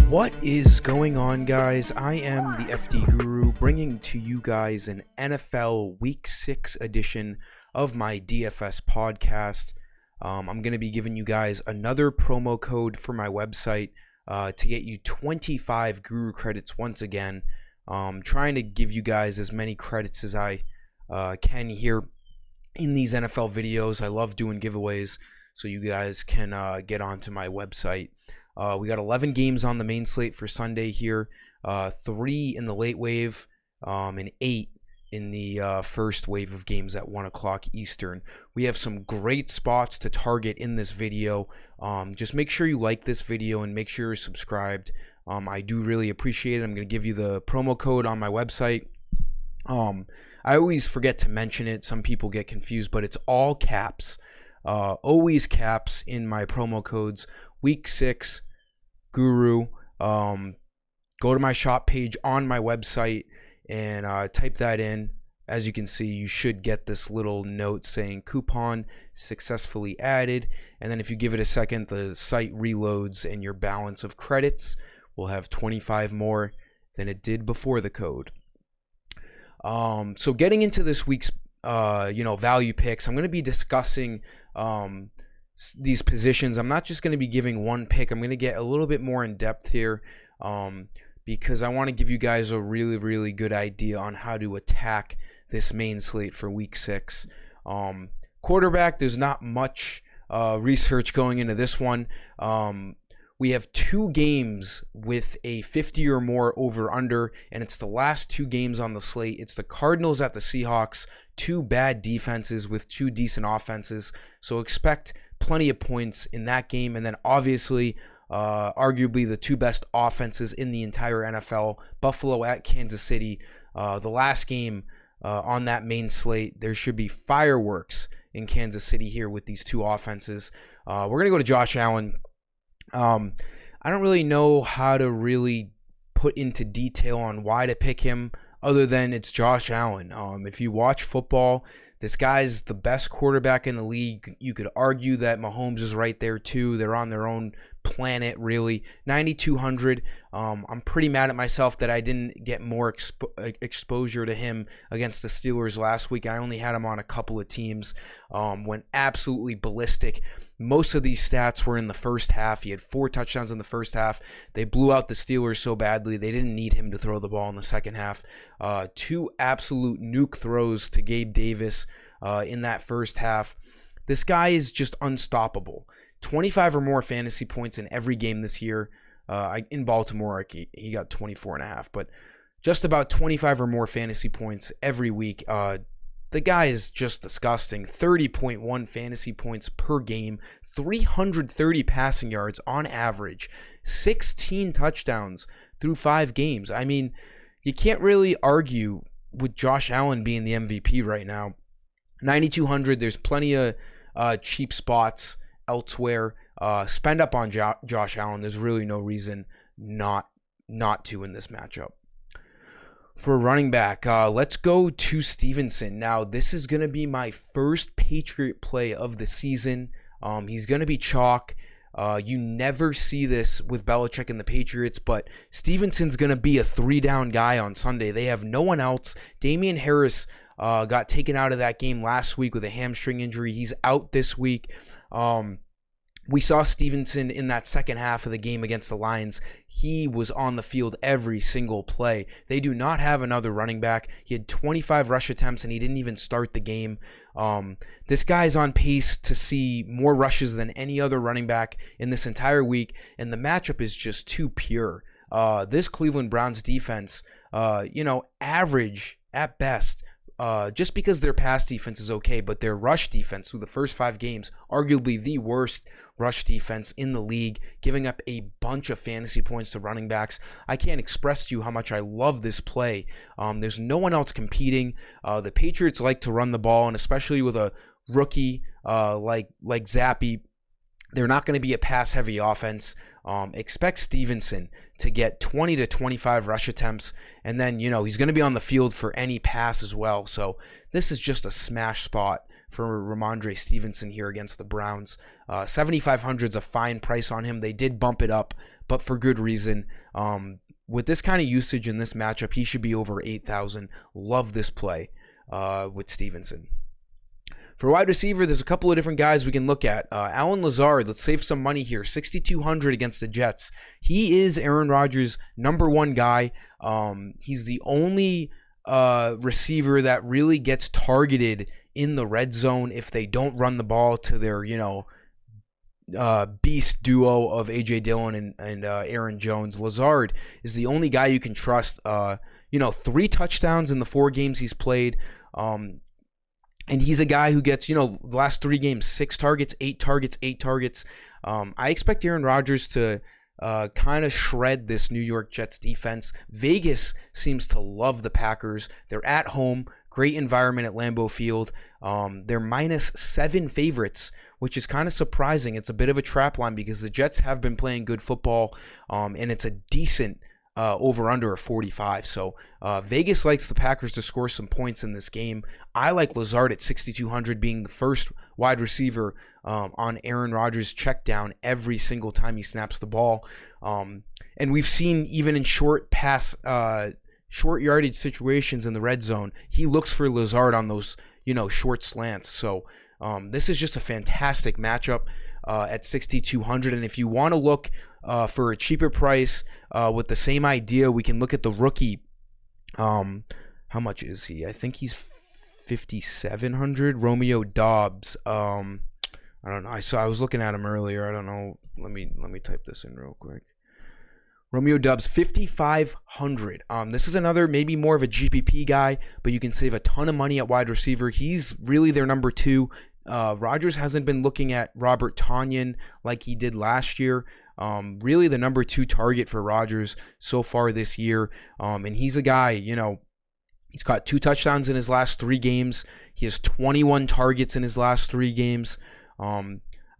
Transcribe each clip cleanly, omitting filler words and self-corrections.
What is going on, guys? I am the FD Guru, bringing to you guys an NFL Week 6 edition of my DFS podcast. I'm going to be giving you guys another promo code for my website to get you 25 Guru credits once again. Trying to give you guys as many credits as I can here in these NFL videos. I love doing giveaways, so you guys can get onto my website. We got 11 games on the main slate for Sunday here, 3 in the late wave, and 8 in the first wave of games at 1 o'clock Eastern. We have some great spots to target in this video. Just make sure you like this video and make sure you're subscribed. I do really appreciate it. I'm going to give you the promo code on my website. I always forget to mention it. Some people get confused, but it's all caps. Always caps in my promo codes. Week 6 Guru. Go to my shop page on my website and type that in. As you can see, you should get this little note saying coupon successfully added. And then if you give it a second, the site reloads and your balance of credits will have 25 more than it did before the code. So getting into this week's value picks, I'm going to be discussing these positions. I'm not just going to be giving one pick. I'm going to get a little bit more in depth here because I want to give you guys a really, really good idea on how to attack this main slate for week 6. Quarterback, there's not much research going into this one. We have 2 games with a 50 or more over-under, and it's the last 2 games on the slate. It's the Cardinals at the Seahawks, 2 bad defenses with 2 decent offenses. So expect plenty of points in that game. And then obviously, arguably the 2 best offenses in the entire NFL, Buffalo at Kansas City. The last game on that main slate, there should be fireworks in Kansas City here with these 2 offenses. We're going to go to Josh Allen. I don't really know how to really put into detail on why to pick him other than it's Josh Allen. If you watch football, this guy's the best quarterback in the league. You could argue that Mahomes is right there too. They're on their own planet, really. 9,200. I'm pretty mad at myself that I didn't get more exposure to him against the Steelers last week. I only had him on a couple of teams. Went absolutely ballistic. Most of these stats were in the first half. He had 4 touchdowns in the first half. They blew out the Steelers so badly they didn't need him to throw the ball in the second half. 2 absolute nuke throws to Gabe Davis in that first half. This guy is just unstoppable. 25 or more fantasy points in every game this year. In Baltimore, he got 24.5, but just about 25 or more fantasy points every week. The guy is just disgusting. 30.1 fantasy points per game, 330 passing yards on average, 16 touchdowns through 5 games. I mean, you can't really argue with Josh Allen being the MVP right now. 9,200, there's plenty of cheap spots elsewhere. Spend up on Josh Allen. There's really no reason not to in this matchup. For running back, let's go to Stevenson. Now, this is going to be my first Patriot play of the season. He's going to be chalk. You never see this with Belichick and the Patriots, but Stevenson's going to be a 3-down guy on Sunday. They have no one else. Damien Harris got taken out of that game last week with a hamstring injury. He's out this week. We saw Stevenson in that second half of the game against the Lions. He was on the field every single play. They do not have another running back. He had 25 rush attempts, and he didn't even start the game. This guy is on pace to see more rushes than any other running back in this entire week, and the matchup is just too pure. This Cleveland Browns defense, average at best. Just because their pass defense is okay, but their rush defense through the first 5 games, arguably the worst rush defense in the league, giving up a bunch of fantasy points to running backs. I can't express to you how much I love this play. There's no one else competing. The Patriots like to run the ball, and especially with a rookie like Zappe, they're not going to be a pass-heavy offense. Expect Stevenson to get 20 to 25 rush attempts, and then, he's going to be on the field for any pass as well. So this is just a smash spot for Ramondre Stevenson here against the Browns. 7,500 is a fine price on him. They did bump it up, but for good reason. With this kind of usage in this matchup, he should be over 8,000. Love this play with Stevenson. For wide receiver, there's a couple of different guys we can look at. Allen Lazard, let's save some money here. 6,200 against the Jets. He is Aaron Rodgers' number one guy. He's the only receiver that really gets targeted in the red zone if they don't run the ball to their, beast duo of A.J. Dillon and Aaron Jones. Lazard is the only guy you can trust. 3 touchdowns in the 4 games he's played. And he's a guy who gets, the last 3 games, 6 targets, 8 targets, 8 targets. I expect Aaron Rodgers to kind of shred this New York Jets defense. Vegas seems to love the Packers. They're at home, great environment at Lambeau Field. They're -7 favorites, which is kind of surprising. It's a bit of a trap line because the Jets have been playing good football, and it's a decent over-under of 45. So Vegas likes the Packers to score some points in this game. I like Lazard at 6,200 being the first wide receiver on Aaron Rodgers' check down every single time he snaps the ball. And we've seen even in short yardage situations in the red zone, he looks for Lazard on those, short slants. So this is just a fantastic matchup at 6,200. And if you want to look for a cheaper price with the same idea, we can look at the rookie. How much is he? I think he's 5,700. Romeo Doubs. I don't know. I was looking at him earlier. I don't know. Let me type this in real quick. Romeo Doubs, 5,500. This is another, maybe more of a GPP guy, but you can save a ton of money at wide receiver. He's really their number 2. Rodgers hasn't been looking at Robert Tonyan like he did last year. Really the number 2 target for Rodgers so far this year. And he's a guy, he's got 2 touchdowns in his last 3 games. He has 21 targets in his last 3 games.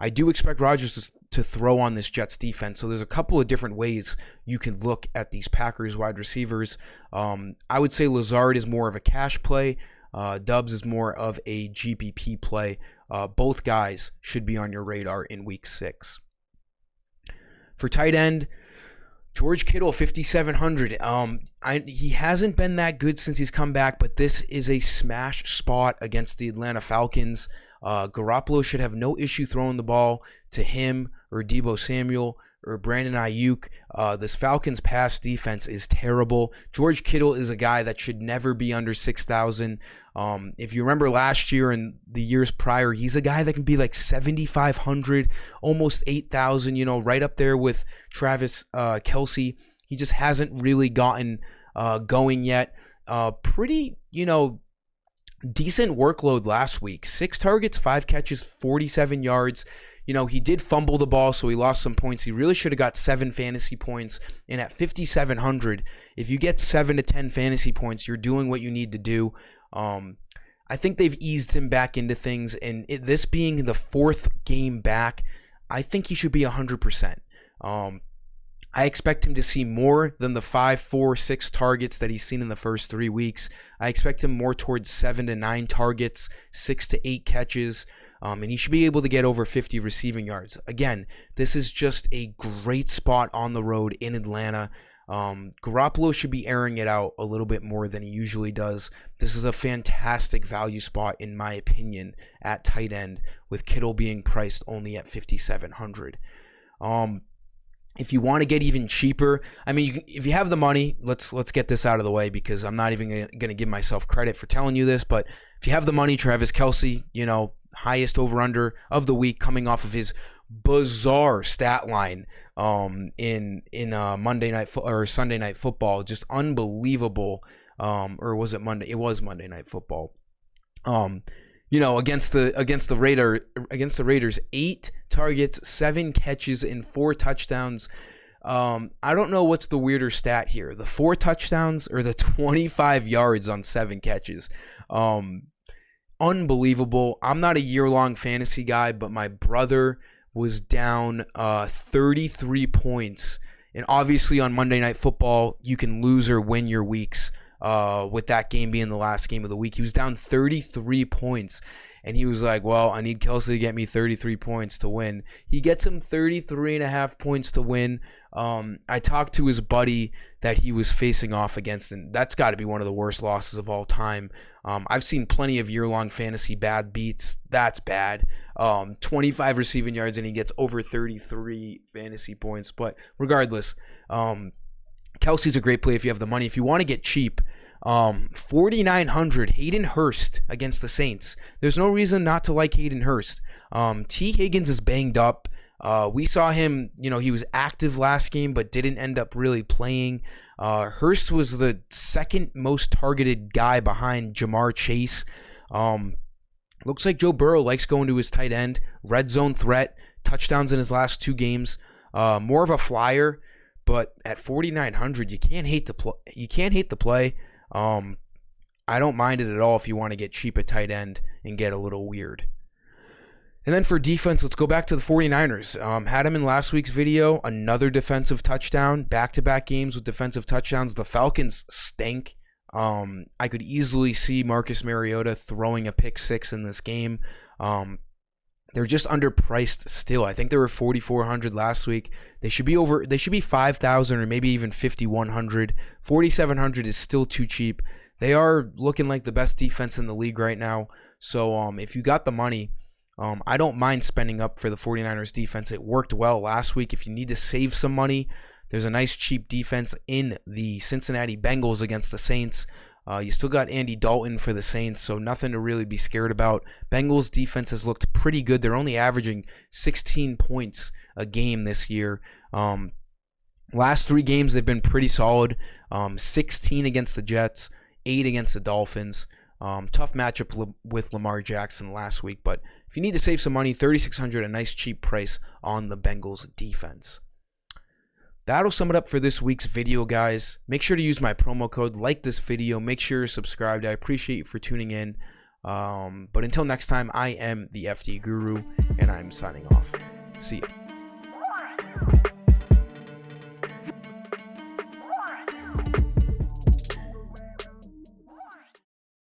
I do expect Rodgers to throw on this Jets defense. So there's a couple of different ways you can look at these Packers wide receivers. I would say Lazard is more of a cash play. Doubs is more of a GPP play. Both guys should be on your radar in week 6. For tight end, George Kittle, 5,700. He hasn't been that good since he's come back, but this is a smash spot against the Atlanta Falcons. Garoppolo should have no issue throwing the ball to him or Deebo Samuel or Brandon Ayuk. This Falcons pass defense is terrible. George Kittle is a guy that should never be under 6,000. If you remember last year and the years prior, he's a guy that can be like 7,500, almost 8,000, right up there with Travis Kelce. He just hasn't really gotten going yet. Pretty, decent workload last week. 6 targets, 5 catches, 47 yards. He did fumble the ball, so he lost some points. He really should have got 7 fantasy points. And at 5,700, if you get 7 to 10 fantasy points, you're doing what you need to do. I think they've eased him back into things. And this being the 4th game back, I think he should be 100%. I expect him to see more than the 5, 4, 6 targets that he's seen in the first 3 weeks. I expect him more towards 7 to 9 targets, 6 to 8 catches, and he should be able to get over 50 receiving yards. Again, this is just a great spot on the road in Atlanta. Garoppolo should be airing it out a little bit more than he usually does. This is a fantastic value spot, in my opinion, at tight end, with Kittle being priced only at 5,700. If you want to get even cheaper, if you have the money, let's get this out of the way because I'm not even going to give myself credit for telling you this. But if you have the money, Travis Kelce, highest over/under of the week, coming off of his bizarre stat line in Monday night or Sunday Night Football, just unbelievable. Or was it Monday? It was Monday Night Football. Against the Raiders, 8 targets, 7 catches, and 4 touchdowns. I don't know what's the weirder stat here, the 4 touchdowns or the 25 yards on 7 catches. Unbelievable. I'm not a year-long fantasy guy, but my brother was down 33 points. And obviously on Monday Night Football, you can lose or win your weeks with that game being the last game of the week. He was down 33 points. And he was like, well, I need Kelsey to get me 33 points to win. He gets him 33.5 points to win. I talked to his buddy that he was facing off against, and that's got to be one of the worst losses of all time. I've seen plenty of year-long fantasy bad beats. That's bad. 25 receiving yards, and he gets over 33 fantasy points. But regardless, Kelsey's a great play if you have the money. If you want to get cheap, 4,900 Hayden Hurst against the Saints. There's no reason not to like Hayden Hurst. T. Higgins is banged up. We saw him, he was active last game, but didn't end up really playing. Hurst was the second most targeted guy behind Jamar Chase. Looks like Joe Burrow likes going to his tight end. Red zone threat, touchdowns in his last 2 games. More of a flyer, but at 4,900, you can't hate the play. I don't mind it at all if you want to get cheap at tight end and get a little weird. And then for defense, let's go back to the 49ers. Had him in last week's video, another defensive touchdown, back-to-back games with defensive touchdowns. The Falcons stink. I could easily see Marcus Mariota throwing a pick 6 in this game. They're just underpriced still. I think they were 4,400 last week. They should be 5,000 or maybe even 5,100. 4,700 is still too cheap. They are looking like the best defense in the league right now. So if you got the money, I don't mind spending up for the 49ers defense. It worked well last week. If you need to save some money, there's a nice cheap defense in the Cincinnati Bengals against the Saints. You still got Andy Dalton for the Saints, so nothing to really be scared about. Bengals defense has looked pretty good. They're only averaging 16 points a game this year. Last 3 games, they've been pretty solid. 16 against the Jets, 8 against the Dolphins. Tough matchup with Lamar Jackson last week, but if you need to save some money, $3,600, a nice cheap price on the Bengals defense. That'll sum it up for this week's video, guys. Make sure to use my promo code. Like this video. Make sure you're subscribed. I appreciate you for tuning in. But until next time, I am the FD Guru, and I'm signing off. See ya.